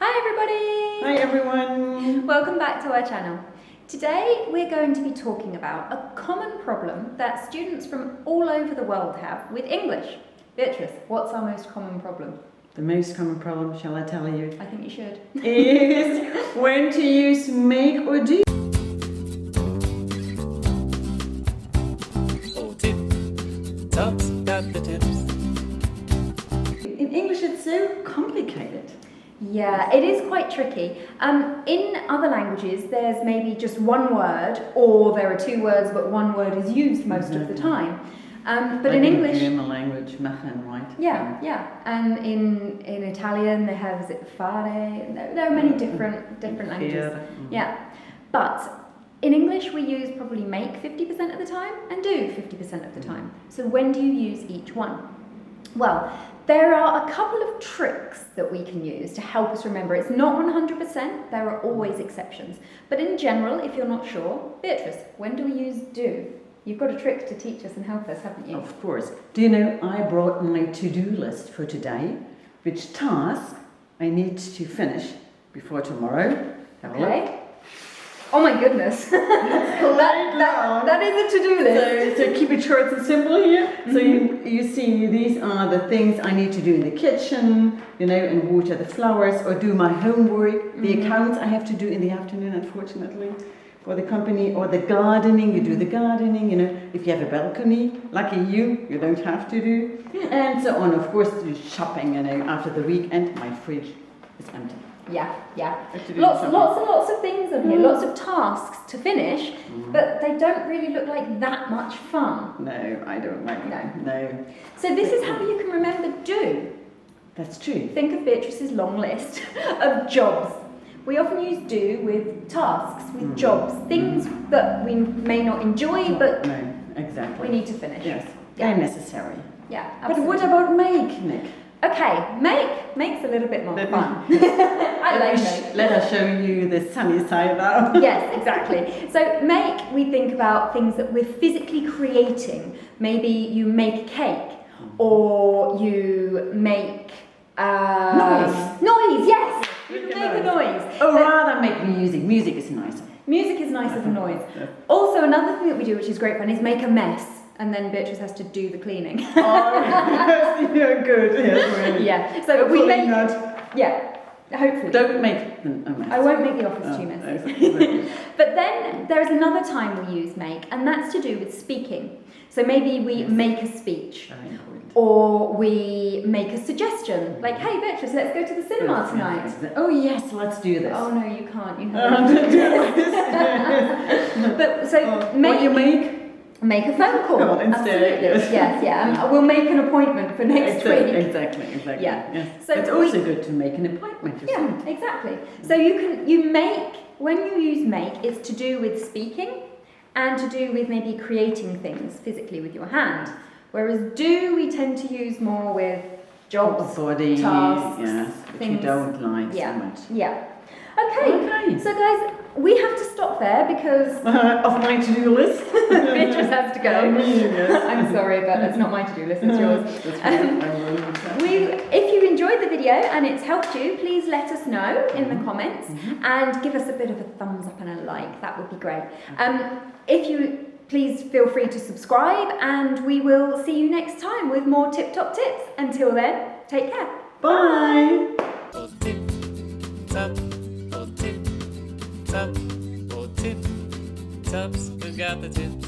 Hi everybody! Hi everyone! Welcome back to our channel. Today we're going to be talking about a common problem that students from all over the world have with English. Beatrice, what's our most common problem? The most common problem, shall I tell you? I think you should. Is when to use make or do. Oh, tip, tops got the tips. In English it's so complicated. Yeah, it is quite tricky. In other languages there's maybe just one word, or there are two words but one word is used most of the time. But Like in English... in the language, machen, right? Yeah. And in Italian they have, is it fare? There are many different languages. Yeah. But in English we use probably make 50% of the time and do 50% of the time. So when do you use each one? Well, there are a couple of tricks that we can use to help us remember. It's not 100%, there are always exceptions. But in general, if you're not sure, Beatrice, when do we use do? You've got a trick to teach us and help us, haven't you? Of course. Do you know, I brought my to-do list for today, which task I need to finish before tomorrow. Have a look. Okay. Oh my goodness. that is a to-do list. So keep it short and simple here. So you see, these are the things I need to do in the kitchen, you know, and water the flowers or do my homework. The accounts I have to do in the afternoon, unfortunately, for the company, or the gardening, you do the gardening, you know, if you have a balcony, lucky you don't have to do. And so on, of course, do shopping, you know, after the weekend, my fridge is empty. Yeah. Lots and lots of things on here, lots of tasks to finish, but they don't really look like that much fun. No, I don't like that. No. So this is how you can remember do. That's true. Think of Beatrice's long list of jobs. We often use do with tasks, with jobs, things that we may not enjoy, but No, exactly. we need to finish. Yes, Yeah. they're necessary. Yeah, But absolutely. what about make, Nick? Okay, makes a little bit more Let me- fun. I like make. Let us show you the sunny side now. Yes, exactly. So make, we think about things that we're physically creating. Maybe you make a cake, or you make Noise, yes. You can make a noise. Oh, But rather make music. Music is nicer. music is nicer than noise. Yeah. Also, another thing that we do, which is great fun, is make a mess, and then Beatrice has to do the cleaning. Oh, you're good. Yes, really. Yeah. So we Hopefully make. not. Yeah. Hopefully. Don't make a mess. I won't make the office too messy. Exactly. But then there is another time we use make, and that's to do with speaking. So maybe we make a speech, Very important. or we make a suggestion, like, hey Beatrice, let's go to the cinema tonight. Oh yes, let's do this. Oh no, you can't. You Oh, have. But so What you make? make a phone call. Call instead, Absolutely. yes. Yeah. We'll make an appointment for next week. Exactly. Yeah. Yes. So it's also good to make an appointment. You see. Yeah, exactly. So you make, when you use make, it's to do with speaking and to do with maybe creating things physically with your hand. Whereas do we tend to use more with jobs, Body, tasks, yes, which you things. don't like Yeah. so much. Yeah. Okay. So guys, we have to stop there because Of my to-do list. Beatrice has to go. Yes. I'm sorry, but that's not my to-do list, it's yours. That's right. I will. If you enjoyed the video and it's helped you, please let us know in the comments and give us a bit of a thumbs up and a like. That would be great. Please feel free to subscribe, and we will see you next time with more tip-top tips. Until then, take care. Bye. Oh, tip, top, oh, tip, top, oh, tip, tops, we got the tips.